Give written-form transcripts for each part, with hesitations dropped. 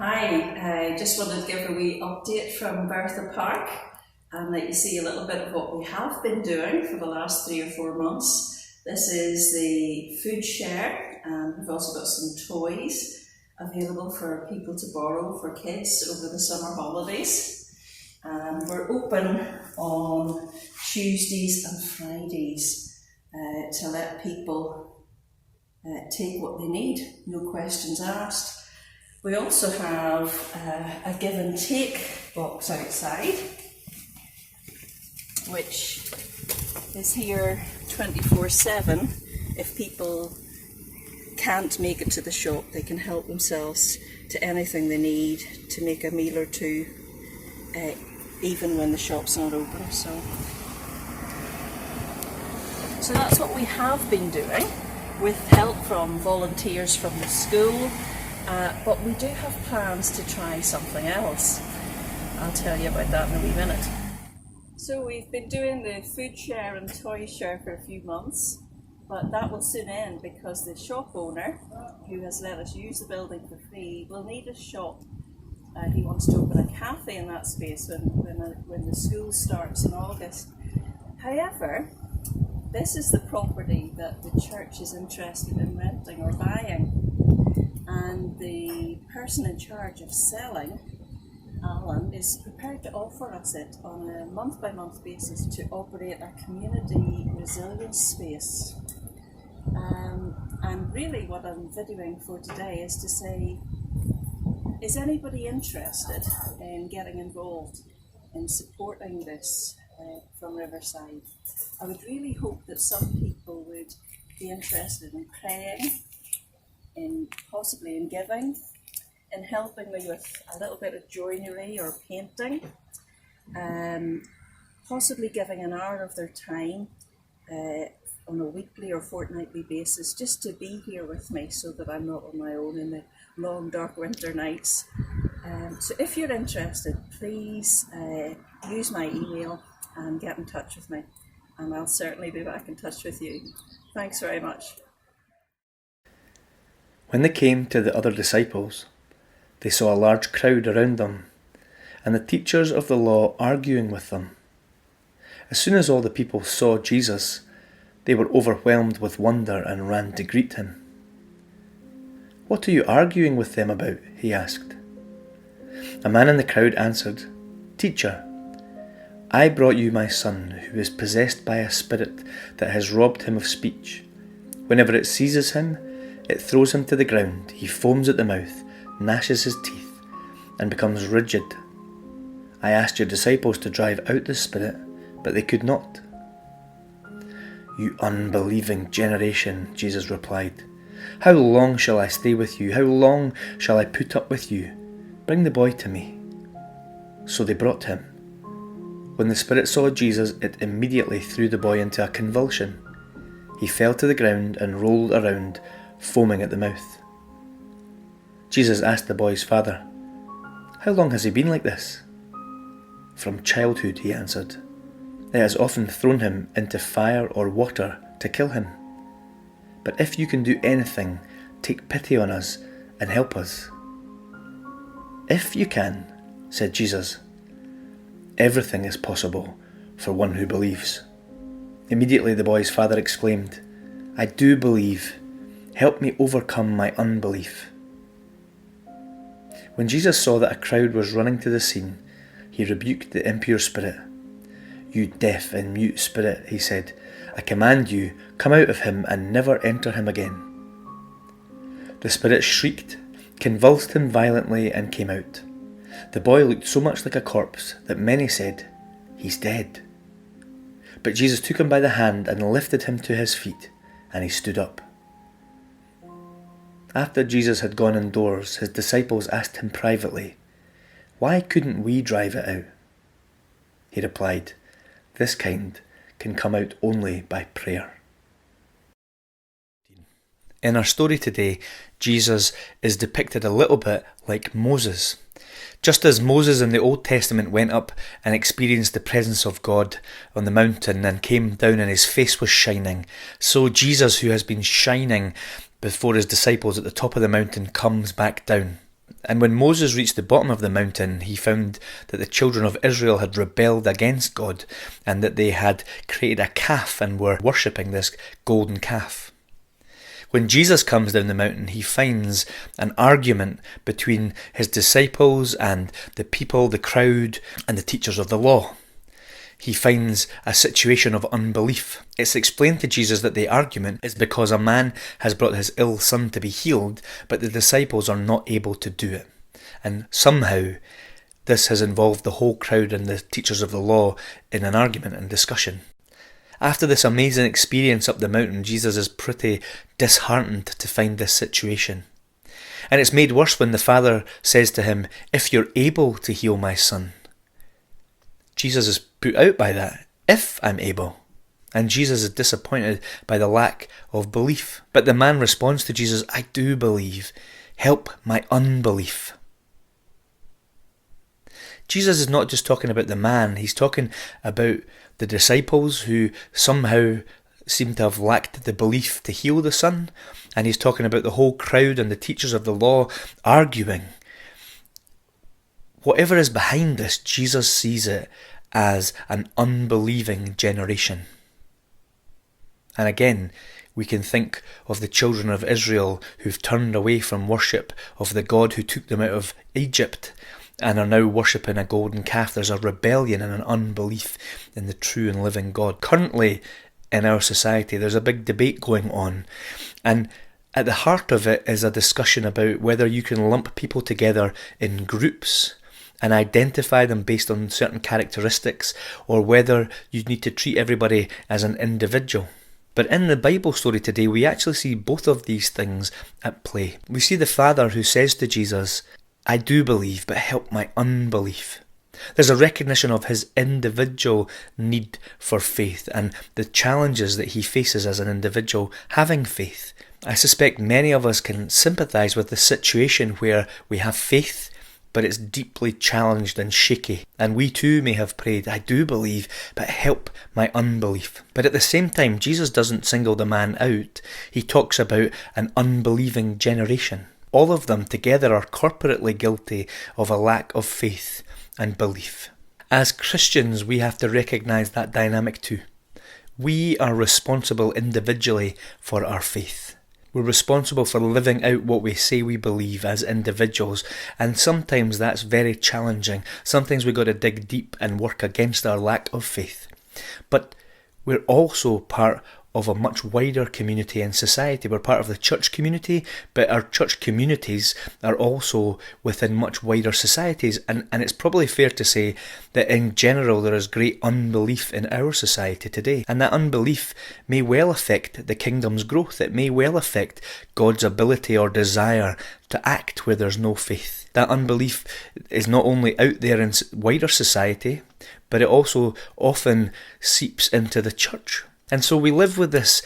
Hi, I just wanted to give a wee update from Bertha Park and let you see a little bit of what we have been doing for the last 3 or 4 months. This is the food share, and we've also got some toys available for people to borrow for kids over the summer holidays. And we're open on Tuesdays and Fridays to let people take what they need, no questions asked. We also have a give and take box outside, which is here 24/7. If people can't make it to the shop, they can help themselves to anything they need to make a meal or two, even when the shop's not open. So that's what we have been doing, with help from volunteers from the school. But we do have plans to try something else. I'll tell you about that in a wee minute. So we've been doing the food share and toy share for a few months, but that will soon end because the shop owner, who has let us use the building for free, will need a shop. He wants to open a cafe in that space when the school starts in August. However, this is the property that the church is interested in renting or buying. And the person in charge of selling, Alan, is prepared to offer us it on a month-by-month basis to operate a community resilience space. And really what I'm videoing for today is to say, is anybody interested in getting involved in supporting this from Riverside? I would really hope that some people would be interested in praying, in possibly in giving, in helping me with a little bit of joinery or painting, possibly giving an hour of their time on a weekly or fortnightly basis just to be here with me so that I'm not on my own in the long dark winter nights. So if you're interested, please use my email and get in touch with me, and I'll certainly be back in touch with you. Thanks very much. When they came to the other disciples, they saw a large crowd around them, and the teachers of the law arguing with them. As soon as all the people saw Jesus, they were overwhelmed with wonder and ran to greet him. "What are you arguing with them about?" he asked. A man in the crowd answered, "Teacher, I brought you my son, who is possessed by a spirit that has robbed him of speech. Whenever it seizes him, it throws him to the ground. He foams at the mouth, gnashes his teeth, and becomes rigid. I asked your disciples to drive out the spirit, but they could not." "You unbelieving generation," Jesus replied. "How long shall I stay with you? How long shall I put up with you? Bring the boy to me." So they brought him. When the spirit saw Jesus, it immediately threw the boy into a convulsion. He fell to the ground and rolled around, foaming at the mouth. Jesus asked the boy's father, "How long has he been like this?" "From childhood," he answered. "It has often thrown him into fire or water to kill him. But if you can do anything, take pity on us and help us." "If you can," said Jesus, "everything is possible for one who believes." Immediately the boy's father exclaimed, "I do believe. Help me overcome my unbelief." When Jesus saw that a crowd was running to the scene, he rebuked the impure spirit. "You deaf and mute spirit," he said, "I command you, come out of him and never enter him again." The spirit shrieked, convulsed him violently, and came out. The boy looked so much like a corpse that many said, "He's dead." But Jesus took him by the hand and lifted him to his feet, and he stood up. After Jesus had gone indoors, his disciples asked him privately, "Why couldn't we drive it out?" He replied, "This kind can come out only by prayer." In our story today, Jesus is depicted a little bit like Moses. Just as Moses in the Old Testament went up and experienced the presence of God on the mountain and came down and his face was shining, so Jesus, who has been shining before his disciples at the top of the mountain, comes back down. And when Moses reached the bottom of the mountain, he found that the children of Israel had rebelled against God and that they had created a calf and were worshipping this golden calf. When Jesus comes down the mountain, he finds an argument between his disciples and the people, the crowd, and the teachers of the law. He finds a situation of unbelief. It's explained to Jesus that the argument is because a man has brought his ill son to be healed, but the disciples are not able to do it. And somehow this has involved the whole crowd and the teachers of the law in an argument and discussion. After this amazing experience up the mountain, Jesus is pretty disheartened to find this situation. And it's made worse when the father says to him, "If you're able to heal my son." Jesus is put out by that, "if I'm able." And Jesus is disappointed by the lack of belief. But the man responds to Jesus, "I do believe. Help my unbelief." Jesus is not just talking about the man, he's talking about the disciples who somehow seem to have lacked the belief to heal the son. And he's talking about the whole crowd and the teachers of the law arguing. Whatever is behind this, Jesus sees it as an unbelieving generation. And again, we can think of the children of Israel who've turned away from worship of the God who took them out of Egypt and are now worshipping a golden calf. There's a rebellion and an unbelief in the true and living God. Currently in our society, there's a big debate going on, and at the heart of it is a discussion about whether you can lump people together in groups and identify them based on certain characteristics, or whether you need to treat everybody as an individual. But in the Bible story today, we actually see both of these things at play. We see the father who says to Jesus, "I do believe, but help my unbelief." There's a recognition of his individual need for faith and the challenges that he faces as an individual having faith. I suspect many of us can sympathise with the situation where we have faith, but it's deeply challenged and shaky. And we too may have prayed, "I do believe, but help my unbelief." But at the same time, Jesus doesn't single the man out. He talks about an unbelieving generation. All of them together are corporately guilty of a lack of faith and belief. As Christians, we have to recognise that dynamic too. We are responsible individually for our faith. We're responsible for living out what we say we believe as individuals, and sometimes that's very challenging. Sometimes we've got to dig deep and work against our lack of faith. But we're also part of a much wider community in society. We're part of the church community, but our church communities are also within much wider societies, and it's probably fair to say that in general there is great unbelief in our society today, and that unbelief may well affect the kingdom's growth. It may well affect God's ability or desire to act where there's no faith. That unbelief is not only out there in wider society, but it also often seeps into the church. And so we live with this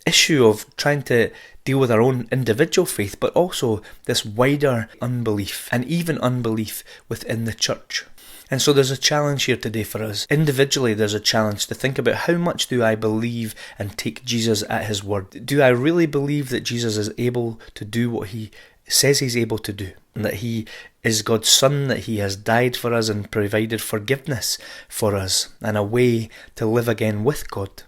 issue of trying to deal with our own individual faith, but also this wider unbelief, and even unbelief within the church. And so there's a challenge here today for us. Individually, there's a challenge to think about, how much do I believe and take Jesus at his word? Do I really believe that Jesus is able to do what he says he's able to do, and that he is God's son, that he has died for us and provided forgiveness for us and a way to live again with God?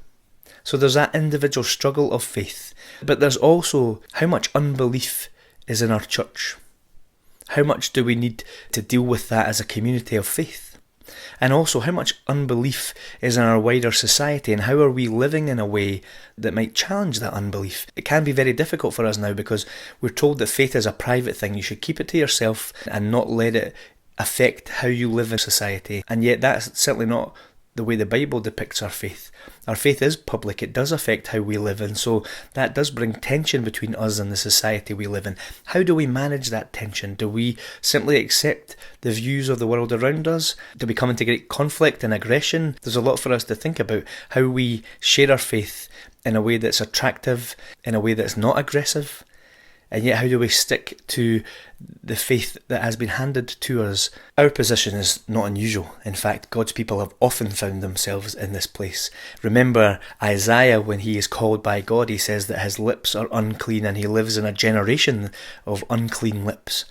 So there's that individual struggle of faith, but there's also how much unbelief is in our church. How much do we need to deal with that as a community of faith? And also how much unbelief is in our wider society, and how are we living in a way that might challenge that unbelief? It can be very difficult for us now because we're told that faith is a private thing. You should keep it to yourself and not let it affect how you live in society. And yet that's certainly not the way the Bible depicts our faith. Our faith is public. It does affect how we live, and so that does bring tension between us and the society we live in. How do we manage that tension? Do we simply accept the views of the world around us? Do we come into great conflict and aggression? There's a lot for us to think about, how we share our faith in a way that's attractive, in a way that's not aggressive, And yet, how do we stick to the faith that has been handed to us? Our position is not unusual. In fact, God's people have often found themselves in this place. Remember Isaiah, when he is called by God, he says that his lips are unclean and he lives in a generation of unclean lips.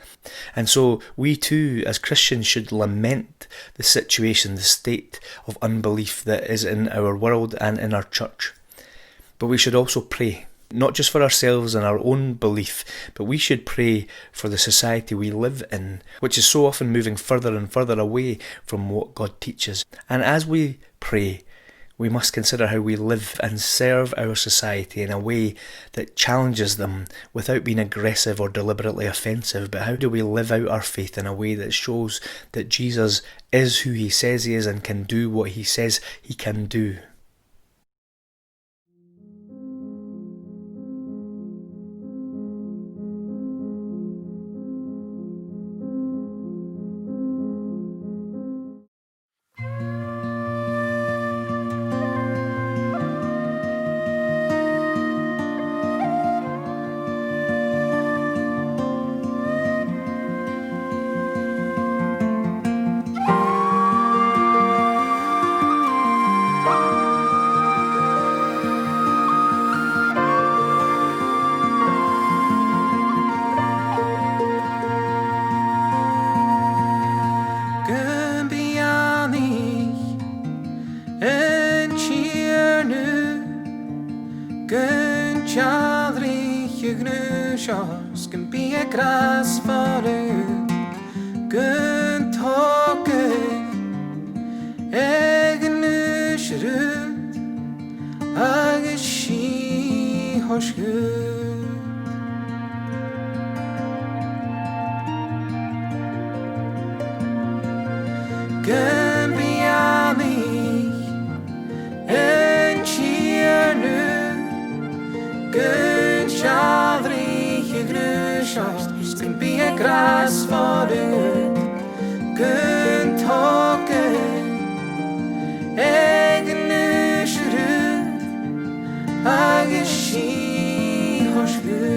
And so we too, as Christians, should lament the situation, the state of unbelief that is in our world and in our church. But we should also pray. Not just for ourselves and our own belief, but we should pray for the society we live in, which is so often moving further and further away from what God teaches. And as we pray, we must consider how we live and serve our society in a way that challenges them without being aggressive or deliberately offensive. But how do we live out our faith in a way that shows that Jesus is who he says he is and can do what he says he can do? Can be a grass for you. Good talking, egg nushrut, a she hosh good. Can be a me, and cheer nu, good chadri. Can be a grass for you. Good talking, egg nushrut, a she hosh good.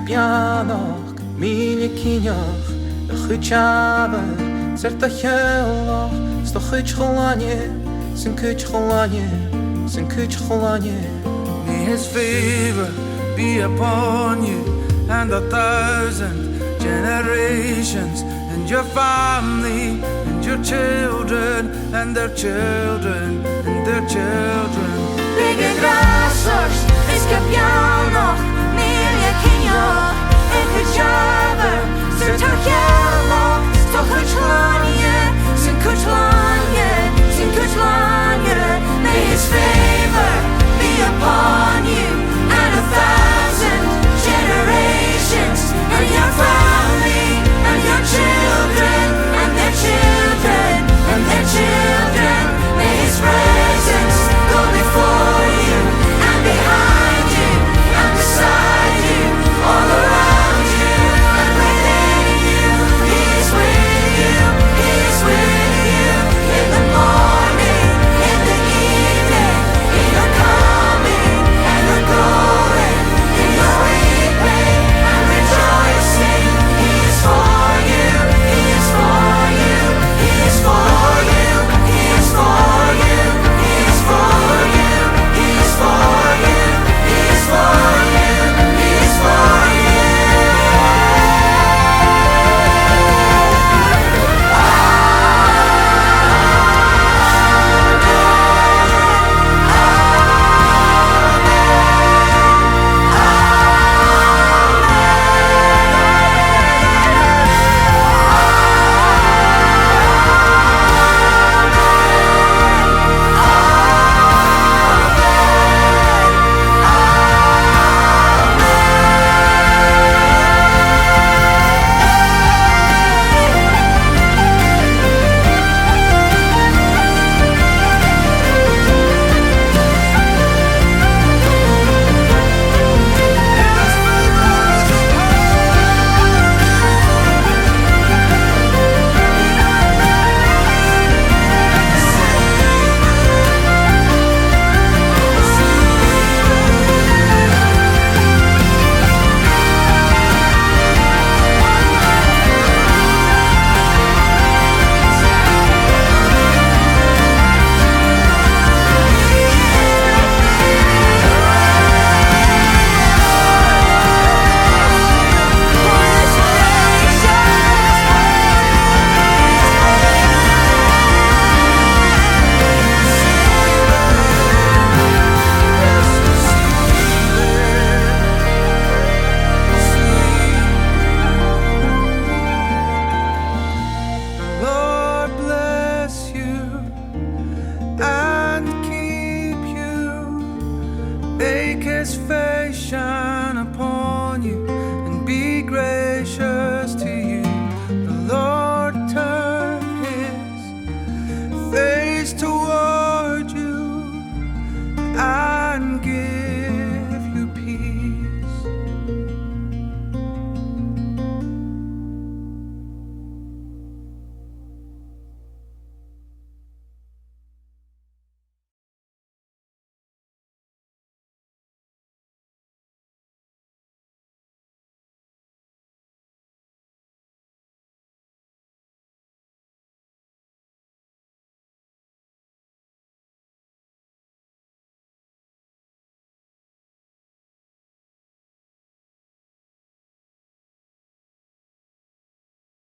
Pianoch, míle cíneach, a chuid seaba, cert a cheolach, sto chuid cholanye, sin chuid cholanye, sin chuid cholanye. May his favor be upon you and 1,000 generations, and your family, and your children, and their children, and their children. Bigger grassers, is pianoch.